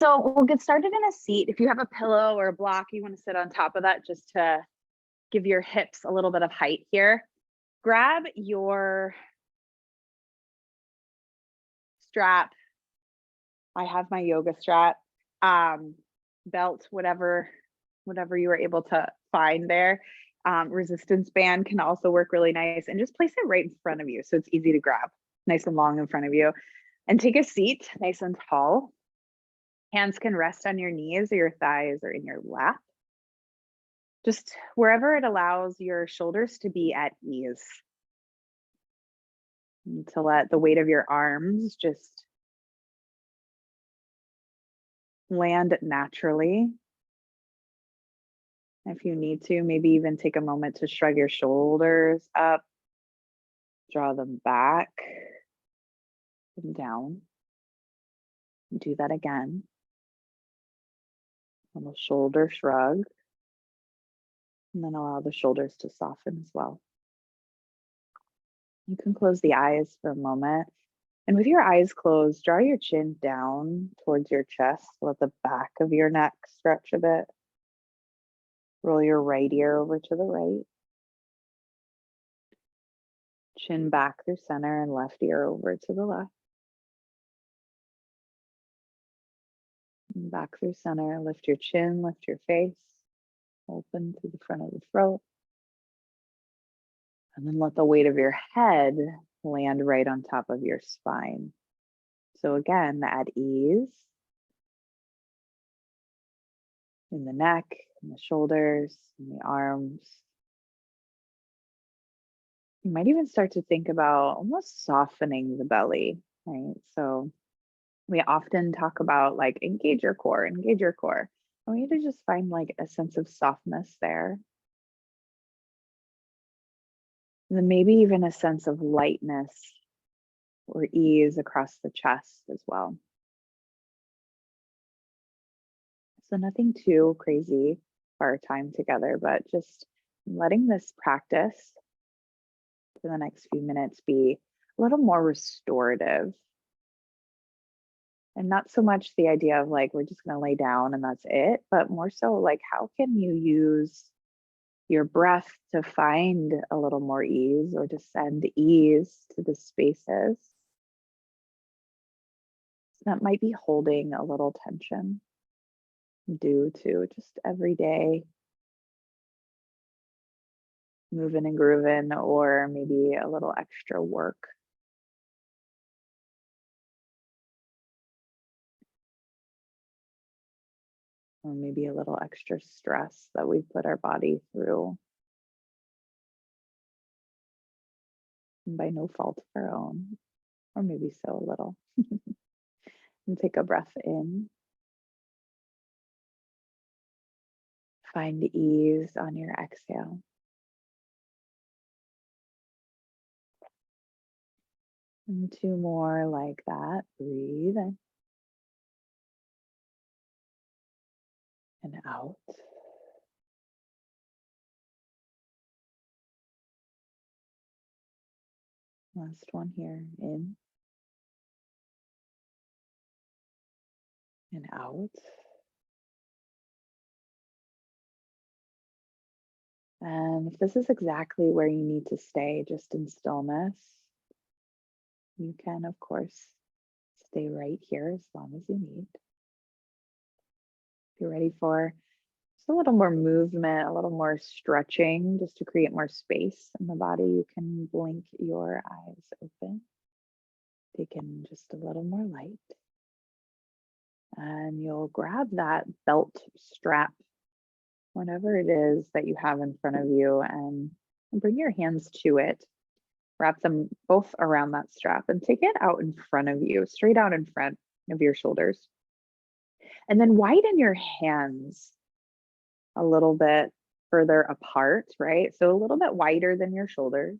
So we'll get started in a seat. If you have a pillow or a block, you want to sit on top of that just to give your hips a little bit of height here. Grab your strap. I have my yoga strap, belt, whatever you were able to find there. Resistance band can also work really nice, and just place it right in front of you so it's easy to grab, nice and long in front of you. And take a seat, nice and tall. Hands can rest on your knees or your thighs or in your lap. Just wherever it allows your shoulders to be at ease. And to let the weight of your arms just land naturally. If you need to, maybe even take a moment to shrug your shoulders up, draw them back and down. Do that again. Little shoulder shrug. And then allow the shoulders to soften as well. You can close the eyes for a moment. And with your eyes closed, draw your chin down towards your chest. Let the back of your neck stretch a bit. Roll your right ear over to the right. Chin back through center and left ear over to the left. And back through center, lift your chin, lift your face. Open through the front of the throat. And then let the weight of your head land right on top of your spine. So again, at ease in the neck, in the shoulders, in the arms. You might even start to think about almost softening the belly, right? So we often talk about like engage your core, engage your core. I want you to just find like a sense of softness there. And then maybe even a sense of lightness or ease across the chest as well. So nothing too crazy for our time together, but just letting this practice for the next few minutes be a little more restorative. And not so much the idea of like, we're just going to lay down and that's it, but more so like, how can you use your breath to find a little more ease or to send ease to the spaces that might be holding a little tension due to just everyday moving and grooving, or maybe a little extra work. Or maybe a little extra stress that we put our body through. And by no fault of our own, or maybe so a little. And take a breath in. Find ease on your exhale. And two more like that. Breathe in. And out. Last one here, in and out. And if this is exactly where you need to stay, just in stillness, you can, of course, stay right here as long as you need. If you're ready for just a little more movement, a little more stretching, just to create more space in the body, you can blink your eyes open. Take in just a little more light. And you'll grab that belt strap, whatever it is that you have in front of you, and bring your hands to it. Wrap them both around that strap and take it out in front of you, straight out in front of your shoulders. And then widen your hands a little bit further apart, right? So a little bit wider than your shoulders.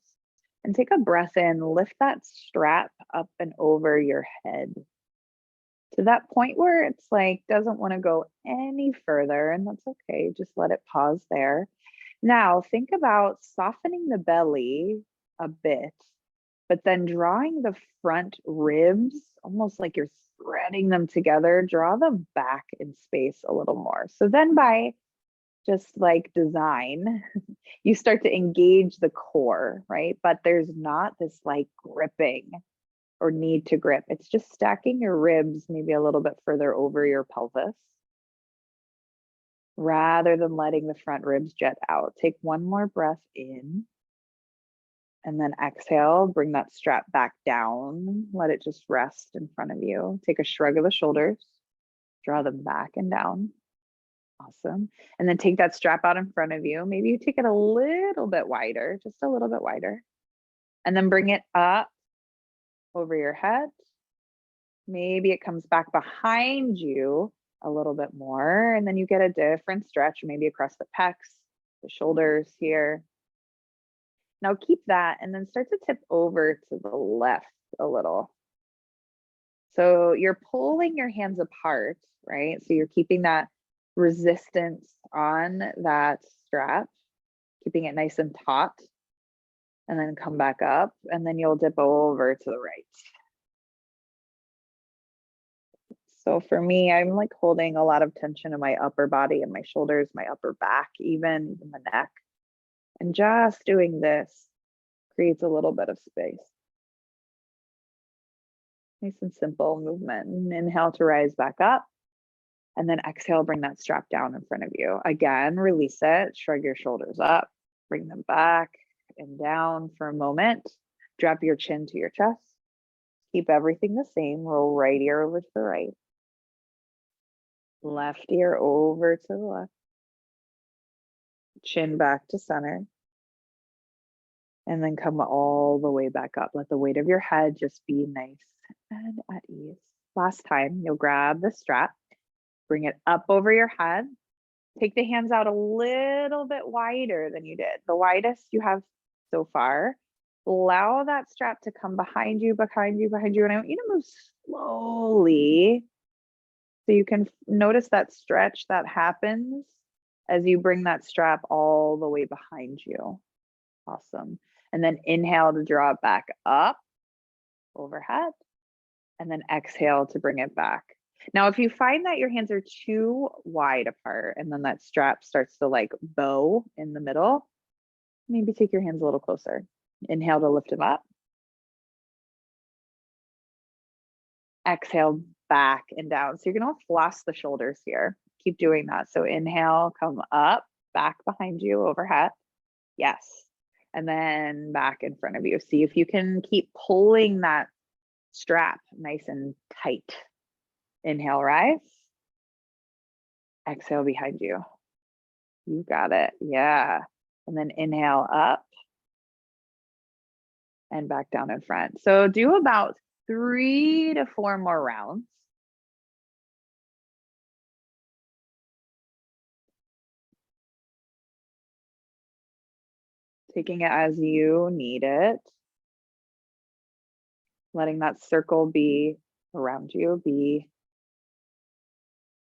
And take a breath in, lift that strap up and over your head to that point where it's like, doesn't want to go any further, and that's okay. Just let it pause there. Now think about softening the belly a bit but then drawing the front ribs, almost like you're threading them together, draw them back in space a little more. So then by just like design, you start to engage the core, right? But there's not this like gripping or need to grip. It's just stacking your ribs maybe a little bit further over your pelvis rather than letting the front ribs jet out. Take one more breath in and then exhale, bring that strap back down. Let it just rest in front of you. Take a shrug of the shoulders, draw them back and down. Awesome. And then take that strap out in front of you. Maybe you take it a little bit wider, just a little bit wider. And then bring it up over your head. Maybe it comes back behind you a little bit more. And then you get a different stretch, maybe across the pecs, the shoulders here. Now keep that and then start to tip over to the left a little. So you're pulling your hands apart, right? So you're keeping that resistance on that strap, keeping it nice and taut, and then come back up, and then you'll dip over to the right. So for me, I'm like holding a lot of tension in my upper body and my shoulders, my upper back, even the neck. And just doing this creates a little bit of space. Nice and simple movement. And inhale to rise back up. And then exhale, bring that strap down in front of you. Again, release it, shrug your shoulders up, bring them back and down for a moment. Drop your chin to your chest. Keep everything the same. Roll right ear over to the right. Left ear over to the left. Chin back to center. And then come all the way back up. Let the weight of your head just be nice and at ease. Last time, you'll grab the strap, bring it up over your head. Take the hands out a little bit wider than you did, the widest you have so far. Allow that strap to come behind you, behind you, behind you. And I want you to move slowly so you can notice that stretch that happens as you bring that strap all the way behind you. Awesome. And then inhale to draw it back up overhead, and then exhale to bring it back. Now, if you find that your hands are too wide apart and then that strap starts to like bow in the middle, maybe take your hands a little closer. Inhale to lift them up. Exhale back and down. So you're going to floss the shoulders here. Keep doing that. So inhale, come up, back behind you, overhead. Yes. And then back in front of you. See if you can keep pulling that strap nice and tight. Inhale, rise. Exhale behind you. You got it. Yeah. And then inhale up and back down in front. So do about 3 to 4 more rounds. Taking it as you need it. Letting that circle be around you, be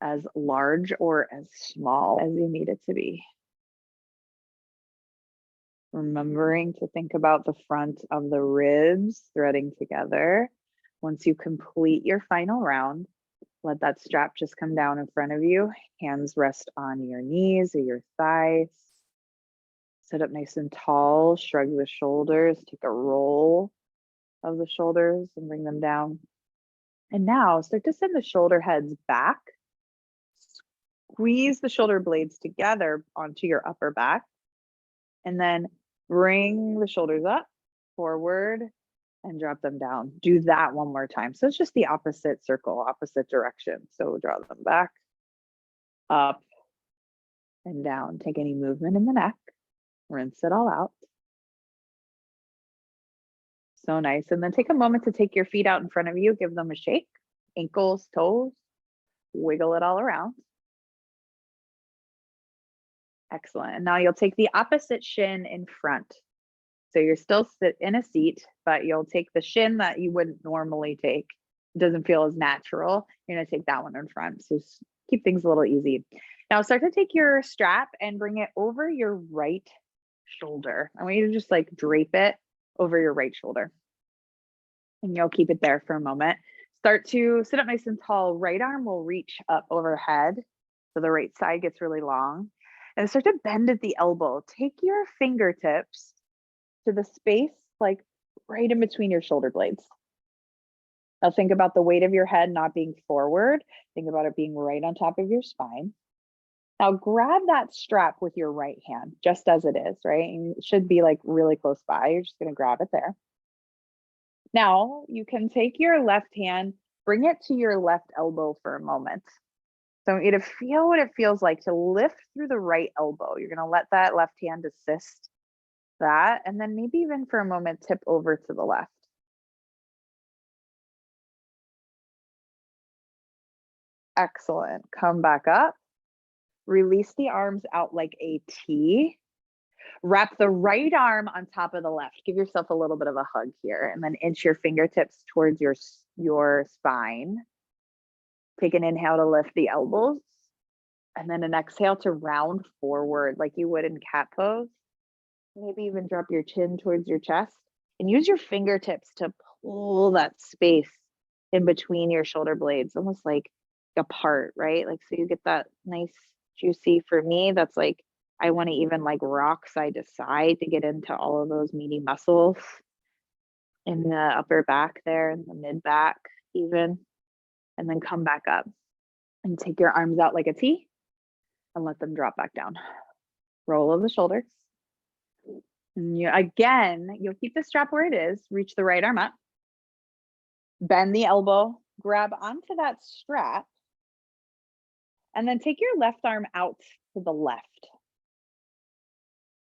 as large or as small as you need it to be. Remembering to think about the front of the ribs threading together. Once you complete your final round, let that strap just come down in front of you. Hands rest on your knees or your thighs. Sit up nice and tall, shrug the shoulders, take a roll of the shoulders and bring them down. And now start to send the shoulder heads back. Squeeze the shoulder blades together onto your upper back. And then bring the shoulders up, forward, and drop them down. Do that one more time. So it's just the opposite circle, opposite direction. So draw them back, up, and down. Take any movement in the neck. Rinse it all out. So nice. And then take a moment to take your feet out in front of you. Give them a shake. Ankles, toes. Wiggle it all around. Excellent. And now you'll take the opposite shin in front. So you're still sit in a seat, but you'll take the shin that you wouldn't normally take. It doesn't feel as natural. You're going to take that one in front. So keep things a little easy. Now start to take your strap and bring it over your right shoulder. I want you to just like drape it over your right shoulder. And you'll keep it there for a moment. Start to sit up nice and tall. Right arm will reach up overhead. So the right side gets really long. And start to bend at the elbow. Take your fingertips to the space like right in between your shoulder blades. Now think about the weight of your head not being forward. Think about it being right on top of your spine. Now grab that strap with your right hand, just as it is, right? And it should be like really close by. You're just gonna grab it there. Now you can take your left hand, bring it to your left elbow for a moment. So I want you to feel what it feels like to lift through the right elbow. You're gonna let that left hand assist that, and then maybe even for a moment, tip over to the left. Excellent. Come back up. Release the arms out like a T. Wrap the right arm on top of the left. Give yourself a little bit of a hug here, and then inch your fingertips towards your spine. Take an inhale to lift the elbows, and then an exhale to round forward like you would in cat pose. Maybe even drop your chin towards your chest, and use your fingertips to pull that space in between your shoulder blades, almost like apart, right? Like, so you get that nice juicy, for me, that's like, I want to even like rock side to side to get into all of those meaty muscles in the upper back there, in the mid back even, and then come back up and take your arms out like a T and let them drop back down. Roll of the shoulders. And you'll keep the strap where it is, reach the right arm up, bend the elbow, grab onto that strap, and then take your left arm out to the left.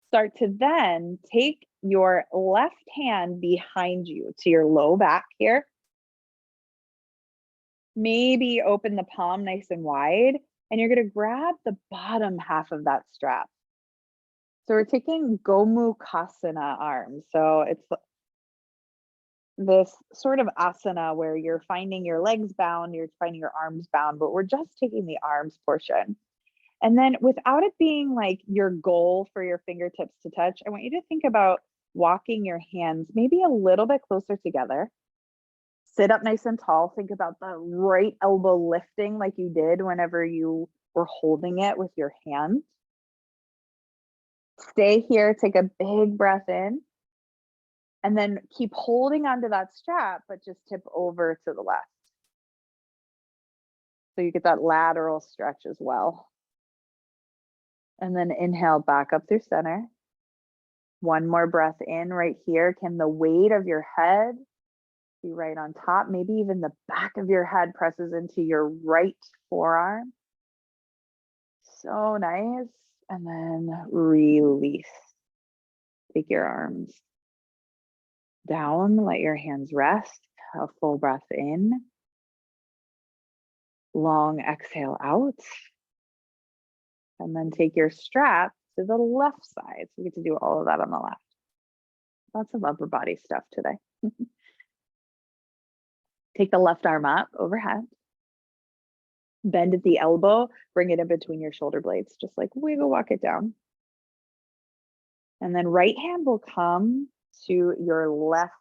Start to then take your left hand behind you to your low back here. Maybe open the palm nice and wide, and you're gonna grab the bottom half of that strap. So we're taking Gomukhasana arms. So it's this sort of asana where you're finding your legs bound, you're finding your arms bound, but we're just taking the arms portion. And then without it being like your goal for your fingertips to touch, I want you to think about walking your hands maybe a little bit closer together. Sit up nice and tall. Think about the right elbow lifting like you did whenever you were holding it with your hand. Stay here, take a big breath in, and then keep holding onto that strap, but just tip over to the left. So you get that lateral stretch as well. And then inhale back up through center. One more breath in right here. Can the weight of your head be right on top? Maybe even the back of your head presses into your right forearm. So nice. And then release. Take your arms down, let your hands rest. A full breath in. Long exhale out. And then take your strap to the left side. So we get to do all of that on the left. Lots of upper body stuff today. Take the left arm up overhead. Bend at the elbow, bring it in between your shoulder blades, just like wiggle walk it down. And then right hand will come to your left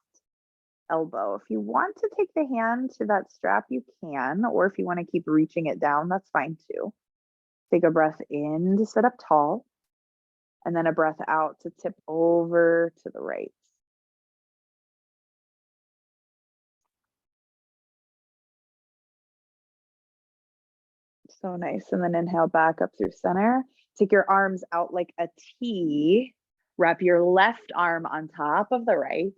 elbow. If you want to take the hand to that strap, you can, or if you want to keep reaching it down, that's fine too. Take a breath in to sit up tall, and then a breath out to tip over to the right. So nice. And then inhale back up through center. Take your arms out like a T. Wrap your left arm on top of the right.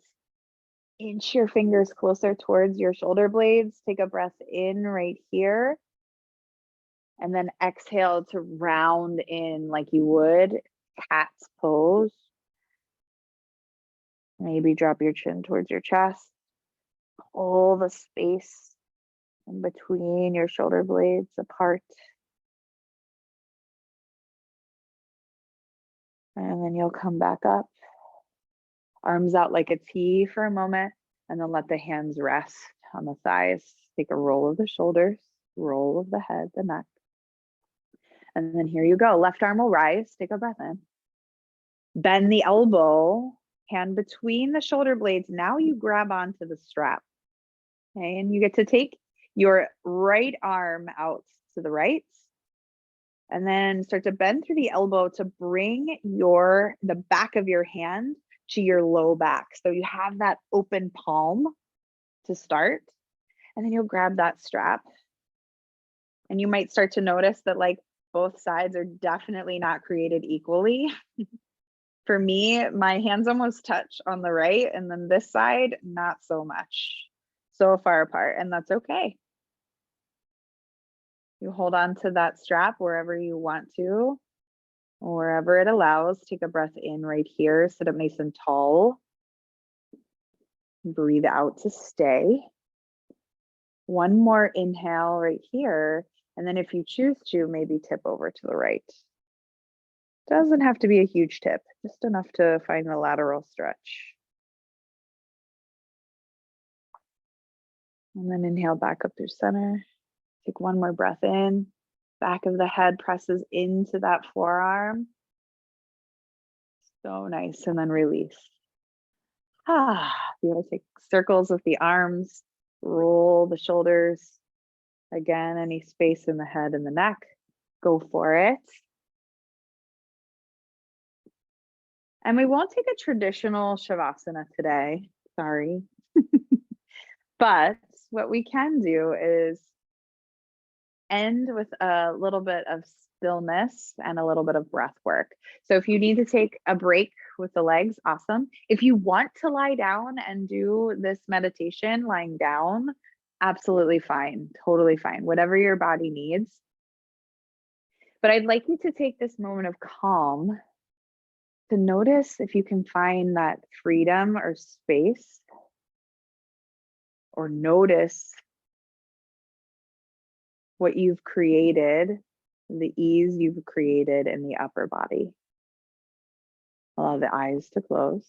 Inch your fingers closer towards your shoulder blades. Take a breath in right here. And then exhale to round in like you would cat's pose. Maybe drop your chin towards your chest. Pull the space in between your shoulder blades apart. And then you'll come back up. Arms out like a T for a moment, and then let the hands rest on the thighs. Take a roll of the shoulders, roll of the head, the neck. And then here you go. Left arm will rise. Take a breath in. Bend the elbow, hand between the shoulder blades. Now you grab onto the strap. Okay, and you get to take your right arm out to the right, and then start to bend through the elbow to bring the back of your hand to your low back. So you have that open palm to start, and then you'll grab that strap. And you might start to notice that like both sides are definitely not created equally. For me, my hands almost touch on the right, and then this side, not so much. So far apart, and that's okay. You hold on to that strap wherever you want to, wherever it allows. Take a breath in right here, sit up nice and tall. Breathe out to stay. One more inhale right here, and then if you choose to, maybe tip over to the right. Doesn't have to be a huge tip, just enough to find the lateral stretch. And then inhale back up through center. Take one more breath in. Back of the head presses into that forearm. So nice. And then release. You want to take circles with the arms, roll the shoulders. Again, any space in the head and the neck, go for it. And we won't take a traditional Shavasana today, sorry. But what we can do is end with a little bit of stillness and a little bit of breath work. So if you need to take a break with the legs, awesome. If you want to lie down and do this meditation lying down, absolutely fine, totally fine, whatever your body needs. But I'd like you to take this moment of calm to notice if you can find that freedom or space, or notice what you've created, the ease you've created in the upper body. Allow the eyes to close.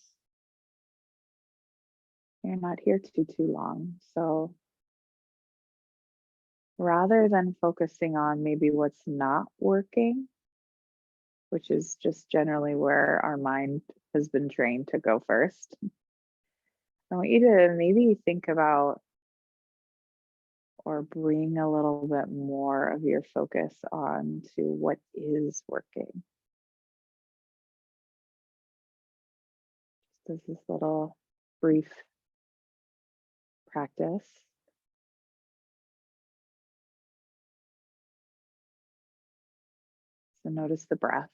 You're not here to do too long. So rather than focusing on maybe what's not working, which is just generally where our mind has been trained to go first, I want you to maybe think about or bring a little bit more of your focus on to what is working. Just as this little brief practice. So notice the breath.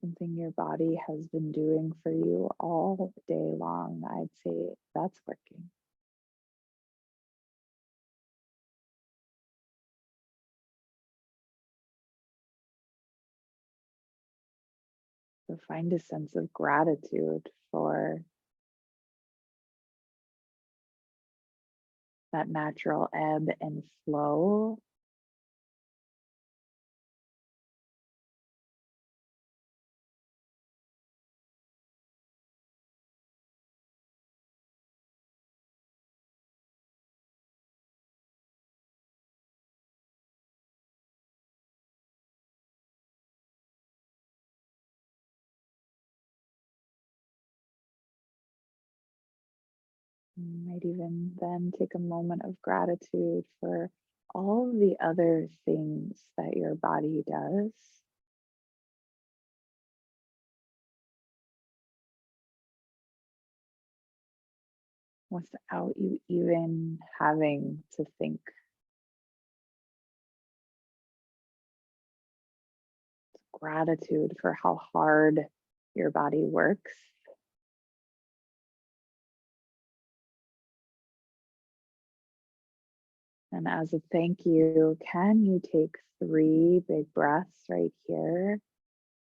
Something your body has been doing for you all day long, I'd say that's working. So find a sense of gratitude for that natural ebb and flow. You might even then take a moment of gratitude for all the other things that your body does. Without you even having to think. Gratitude for how hard your body works. And as a thank you, can you take 3 big breaths right here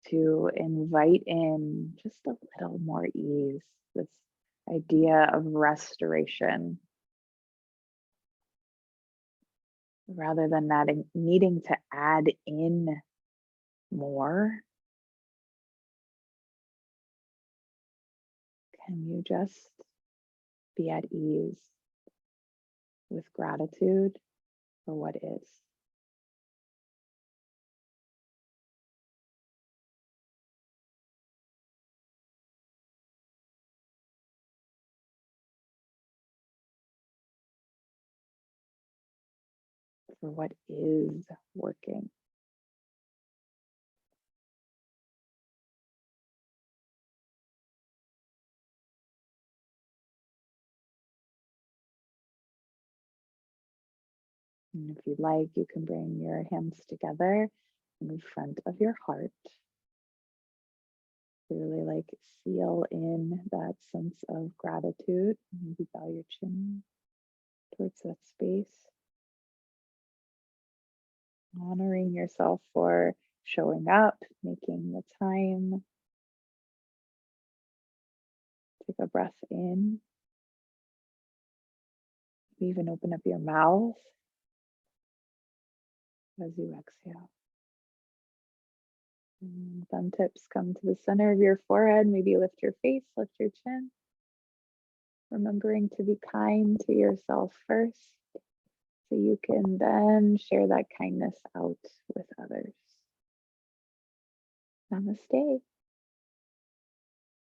to invite in just a little more ease, this idea of restoration, rather than that needing to add in more. Can you just be at ease with gratitude for what is? for what is working. And if you'd like, you can bring your hands together in front of your heart. Really like seal in that sense of gratitude. Maybe bow your chin towards that space. Honoring yourself for showing up, making the time. Take a breath in. Even open up your mouth as you exhale. And thumb tips come to the center of your forehead. Maybe lift your face, lift your chin. Remembering to be kind to yourself first, so you can then share that kindness out with others. Namaste.